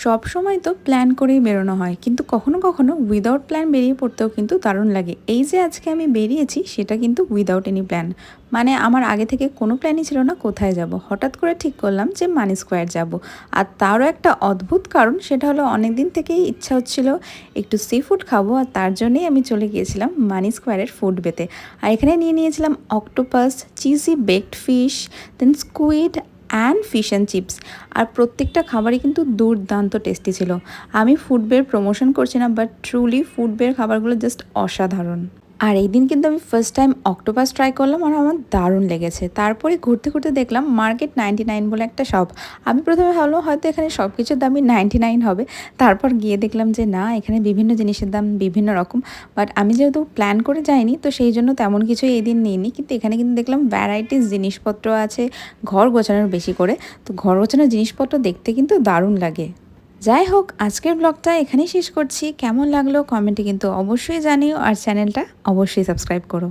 সব সময় তো প্ল্যান করেই বেরোনো হয়, কিন্তু কখনো কখনো উইদাউট প্ল্যান বেরিয়ে পড়তেও কিন্তু দারুণ লাগে। এই যে আজকে আমি বেরিয়েছি সেটা কিন্তু উইদাউট এনি প্ল্যান, মানে আমার আগে থেকে কোনো প্ল্যানই ছিল না কোথায় যাব। হঠাৎ করে ঠিক করলাম যে মানি স্কোয়ার যাব। আর তারও একটা অদ্ভুত কারণ, সেটা হলো অনেক দিন থেকেই ইচ্ছা হচ্ছিল একটু সি ফুড খাবো, আর তার জন্যই আমি চলে গিয়েছিলাম মানি স্কোয়ারের ফুড বেতে। আর এখানে নিয়ে নিয়েছিলাম octopus, cheesy baked fish, then squid and fish and chips. আর প্রত্যেকটা খাবারই কিন্তু দুর্দান্ত টেস্টি ছিল। আমি ফুডবের প্রমোশন করছি না, বাট ট্রুলি ফুডবের খাবারগুলো জাস্ট অসাধারণ। আর এই দিন কিন্তু আমি ফার্স্ট টাইম অক্টোপাস ট্রাই করলাম, আর আমার দারুণ লেগেছে। তারপরে ঘুরতে ঘুরতে দেখলাম মার্কেট 99 বলে একটা শপ। আমি প্রথমে ভাবলাম হয়তো এখানে সব কিছুর দামই 99 হবে। তারপর গিয়ে দেখলাম যে না, এখানে বিভিন্ন জিনিসের দাম বিভিন্ন রকম। বাট আমি যেহেতু প্ল্যান করে যাইনি, তো সেই জন্য তেমন কিছুই এই দিন নিইনি। কিন্তু এখানে কিন্তু দেখলাম ভ্যারাইটিস জিনিসপত্র আছে, ঘর গোছানোর বেশি করে। তো ঘর গোছানোর জিনিসপত্র দেখতে কিন্তু দারুণ লাগে। যাই হোক, আজকের ব্লগটা এখানেই শেষ করছি। কেমন লাগলো কমেন্টে কিন্তু অবশ্যই জানিও, আর চ্যানেলটা অবশ্যই সাবস্ক্রাইব করো।